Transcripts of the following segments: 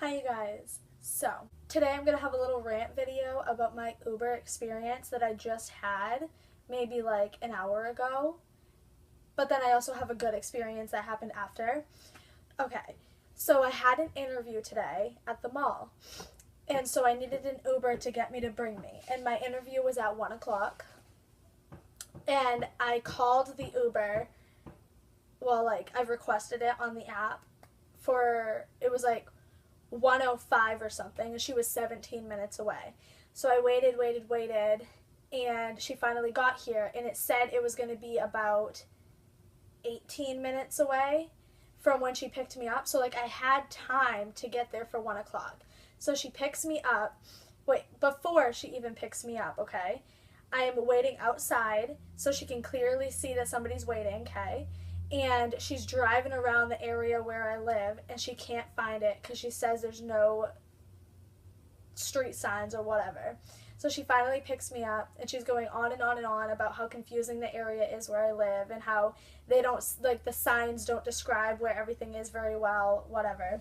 Hi you guys. So, today I'm going to have a little rant video about my Uber experience that I just had maybe like an hour ago. But then I also have a good experience that happened after. Okay, so I had an interview today at the mall. And so I needed an Uber to get me to bring me. And my interview was at 1 o'clock. And I called the Uber. Well, I requested it on the app it was 1:05 or something, and she was 17 minutes away. So I waited, and she finally got here, and it said it was going to be about 18 minutes away from when she picked me up. So I had time to get there for 1 o'clock. So she picks me up. Wait, before she even picks me up, okay, I am waiting outside so she can clearly see that somebody's waiting, okay? And she's driving around the area where I live, and she can't find it because she says there's no street signs or whatever. So she finally picks me up, and she's going on and on and on about how confusing the area is where I live and how they don't, the signs don't describe where everything is very well, whatever.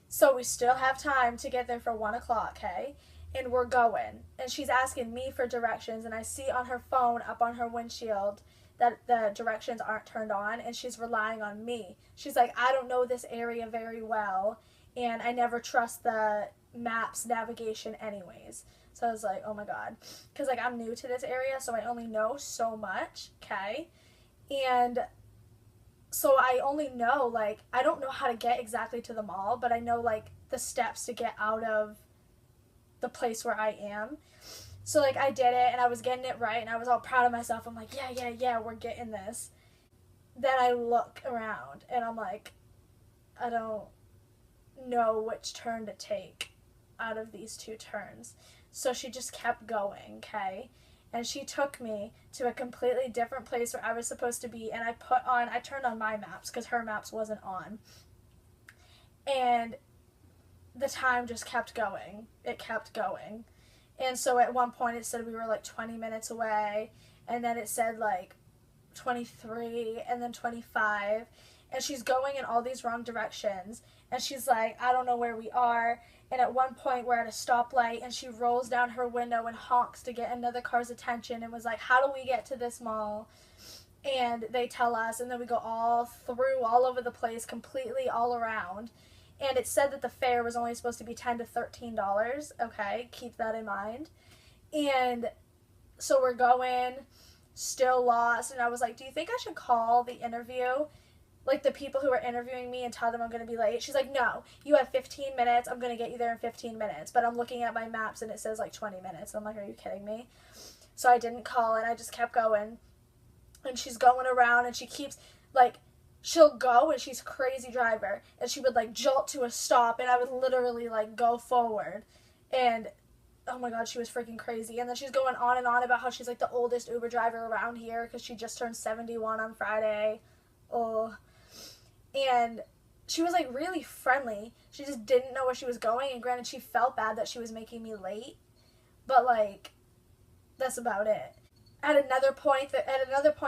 So we still have time to get there for 1 o'clock, okay? And we're going. And she's asking me for directions, and I see on her phone up on her windshield that the directions aren't turned on, and she's relying on me. She's like, I don't know this area very well, and I never trust the maps navigation anyways. So I was like, oh my god. Because I'm new to this area, so I only know so much, okay? And so I only know, I don't know how to get exactly to the mall, but I know, the steps to get out of the place where I am. So, I did it, and I was getting it right, and I was all proud of myself. I'm like, yeah, we're getting this. Then I look around, and I'm like, I don't know which turn to take out of these two turns. So she just kept going, okay? And she took me to a completely different place where I was supposed to be, and I turned on my maps because her maps wasn't on. And the time just kept going. It kept going. And so at one point it said we were 20 minutes away, and then it said 23, and then 25, and she's going in all these wrong directions, and she's like, I don't know where we are. And at one point we're at a stoplight, and she rolls down her window and honks to get another car's attention and was like, how do we get to this mall? And they tell us, and then we go all over the place, completely all around. And it said that the fare was only supposed to be $10 to $13. Okay, keep that in mind. And so we're going, still lost. And I was like, do you think I should call the interview, the people who are interviewing me, and tell them I'm going to be late? She's like, no, you have 15 minutes. I'm going to get you there in 15 minutes. But I'm looking at my maps, and it says 20 minutes. I'm like, are you kidding me? So I didn't call, and I just kept going. And she's going around, and she keeps, she'll go, and she's a crazy driver, and she would jolt to a stop, and I would literally go forward, and oh my god, she was freaking crazy. And then she's going on and on about how she's the oldest Uber driver around here because she just turned 71 on Friday. Oh, and she was really friendly. She just didn't know where she was going, and granted she felt bad that she was making me late, but that's about it. At another point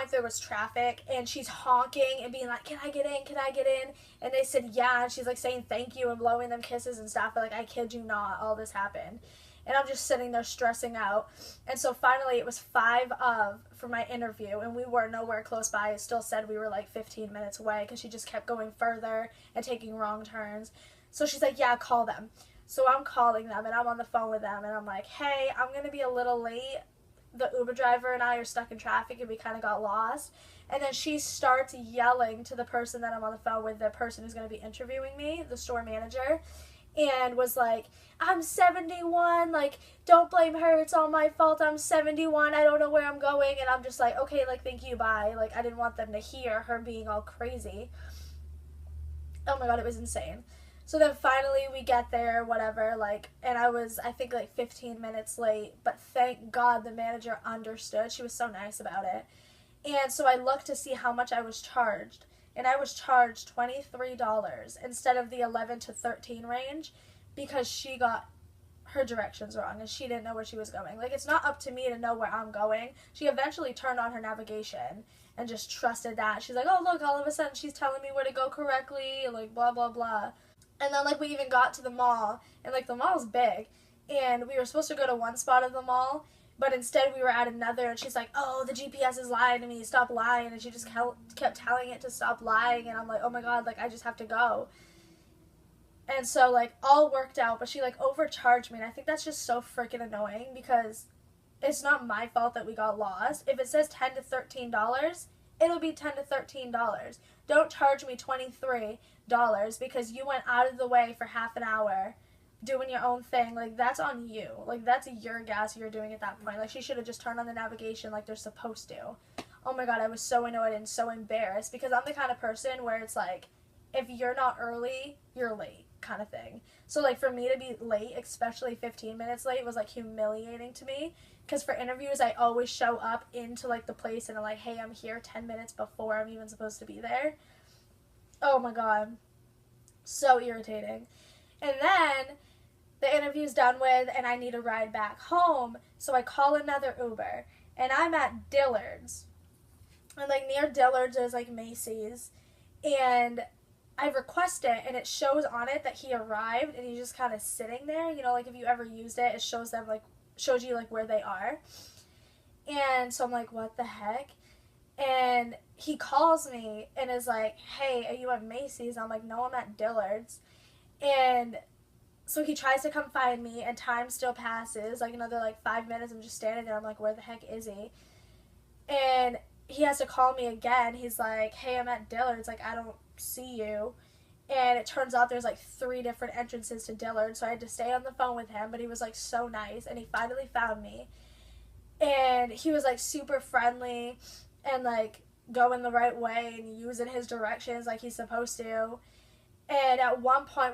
there was traffic, and she's honking and being like, can I get in? And they said yeah, and she's saying thank you and blowing them kisses and stuff. But I kid you not, all this happened. And I'm just sitting there stressing out. And so finally it was 5 for my interview, and we were nowhere close by. It still said we were 15 minutes away because she just kept going further and taking wrong turns. So she's like, yeah, call them. So I'm calling them, and I'm on the phone with them, and I'm like, hey, I'm going to be a little late. The Uber driver and I are stuck in traffic, and we kind of got lost. And then she starts yelling to the person that I'm on the phone with, the person who's going to be interviewing me, the store manager, and was like, I'm 71, don't blame her, it's all my fault, I'm 71, I don't know where I'm going. And I'm just like, okay, thank you, bye. I didn't want them to hear her being all crazy. Oh my god, it was insane. So then finally we get there, whatever, and I was, I think, 15 minutes late, but thank God the manager understood. She was so nice about it. And so I looked to see how much I was charged, and I was charged $23 instead of the 11 to 13 range because she got her directions wrong, and she didn't know where she was going. It's not up to me to know where I'm going. She eventually turned on her navigation and just trusted that. She's like, oh, look, all of a sudden she's telling me where to go correctly, blah, blah, blah. And then, like, we even got to the mall, and, like, the mall's big, and we were supposed to go to one spot of the mall, but instead we were at another, and she's like, oh, the GPS is lying to me, stop lying, and she just kept telling it to stop lying, and I'm like, oh my god, like, I just have to go. And so, like, all worked out, but she, like, overcharged me, and I think that's just so freaking annoying, because it's not my fault that we got lost. If it says $10 to $13, it'll be $10 to $13. Don't charge me $23 because you went out of the way for half an hour doing your own thing. Like, that's on you. Like, that's your gas you're doing at that point. Like, she should have just turned on the navigation like they're supposed to. Oh my god, I was so annoyed and so embarrassed because I'm the kind of person where it's like, if you're not early, you're late kind of thing. So, like, for me to be late, especially 15 minutes late, was, like, humiliating to me. Because for interviews, I always show up into, like, the place and I'm like, hey, I'm here 10 minutes before I'm even supposed to be there. Oh my god. So irritating. And then the interview's done with and I need a ride back home. So I call another Uber. And I'm at Dillard's. And, like, near Dillard's there's, like, Macy's. And I request it, and it shows on it that he arrived, and he's just kind of sitting there. You know, like, if you ever used it, it shows them, like, shows you, like, where they are. And so I'm like, what the heck? And he calls me and is like, hey, are you at Macy's? I'm like, no, I'm at Dillard's. And so he tries to come find me, and time still passes, like, another, like, 5 minutes. I'm just standing there. I'm like, where the heck is he? And he has to call me again. He's like, hey, I'm at Dillard's. Like, I don't see you. And it turns out there's, like, 3 different entrances to Dillard, so I had to stay on the phone with him, but he was, like, so nice, and he finally found me. And he was, like, super friendly and, like, going the right way and using his directions like he's supposed to. And at one point,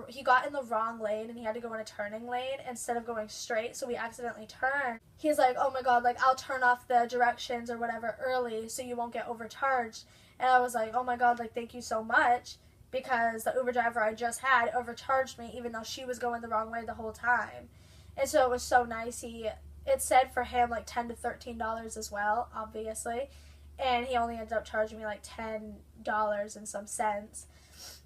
he got in the wrong lane, and he had to go in a turning lane instead of going straight, so we accidentally turned. He's like, oh my god, like, I'll turn off the directions or whatever early so you won't get overcharged. And I was like, oh my god, like, thank you so much, because the Uber driver I just had overcharged me even though she was going the wrong way the whole time. And so it was so nice. It said for him, like, $10 to $13 as well, obviously. And he only ended up charging me, like, $10 and some cents.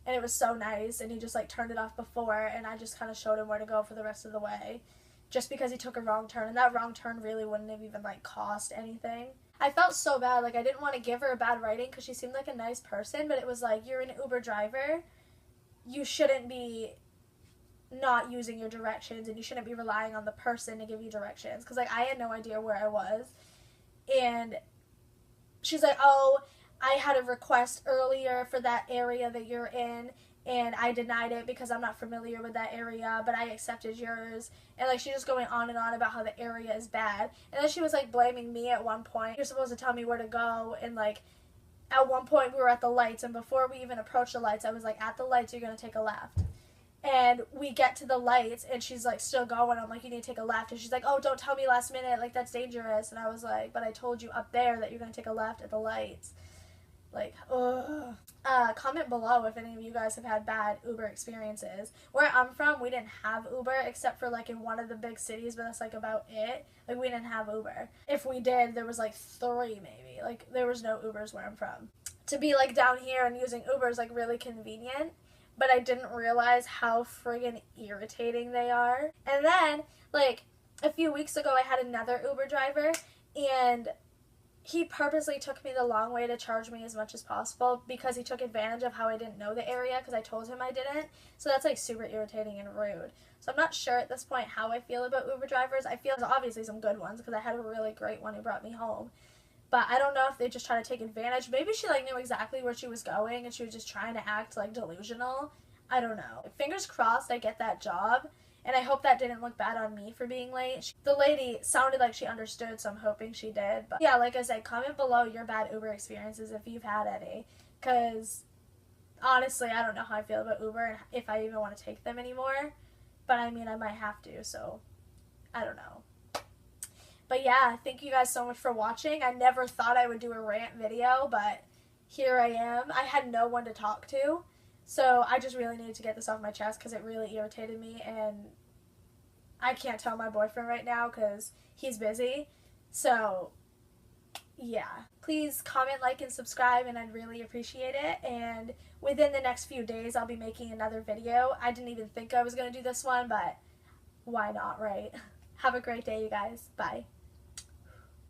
And it was so nice, and he just, like, turned it off before, and I just kind of showed him where to go for the rest of the way. Just because he took a wrong turn, and that wrong turn really wouldn't have even, like, cost anything. I felt so bad. Like, I didn't want to give her a bad rating because she seemed like a nice person, but it was like, you're an Uber driver. You shouldn't be not using your directions, and you shouldn't be relying on the person to give you directions. Because, like, I had no idea where I was. And she's like, oh, I had a request earlier for that area that you're in, and I denied it because I'm not familiar with that area, but I accepted yours. And, like, she's just going on and on about how the area is bad. And then she was, like, blaming me at one point. You're supposed to tell me where to go, and, like, at one point we were at the lights, and before we even approached the lights, I was like, at the lights, you're going to take a left. And we get to the lights, and she's, like, still going. I'm like, you need to take a left. And she's like, oh, don't tell me last minute. Like, that's dangerous. And I was like, but I told you up there that you're going to take a left at the lights. Like, ugh. Comment below if any of you guys have had bad Uber experiences. Where I'm from, we didn't have Uber except for, like, in one of the big cities, but that's, like, about it. Like, we didn't have Uber. If we did, there was, like, 3 maybe. Like, there was no Ubers where I'm from. To be, like, down here and using Uber is, like, really convenient, but I didn't realize how friggin' irritating they are. And then, like, a few weeks ago, I had another Uber driver, and he purposely took me the long way to charge me as much as possible because he took advantage of how I didn't know the area because I told him I didn't. So that's, like, super irritating and rude. So I'm not sure at this point how I feel about Uber drivers. I feel there's obviously some good ones because I had a really great one who brought me home. But I don't know if they just try to take advantage. Maybe she, like, knew exactly where she was going and she was just trying to act, like, delusional. I don't know. Fingers crossed I get that job. And I hope that didn't look bad on me for being late. The lady sounded like she understood, so I'm hoping she did. But yeah, like I said, comment below your bad Uber experiences if you've had any. Because honestly, I don't know how I feel about Uber and if I even want to take them anymore. But I mean, I might have to, so I don't know. But yeah, thank you guys so much for watching. I never thought I would do a rant video, but here I am. I had no one to talk to. So I just really needed to get this off my chest because it really irritated me, and I can't tell my boyfriend right now because he's busy. So yeah, please comment, like, and subscribe, and I'd really appreciate it. And within the next few days, I'll be making another video. I didn't even think I was going to do this one, but why not, right? Have a great day, you guys. Bye.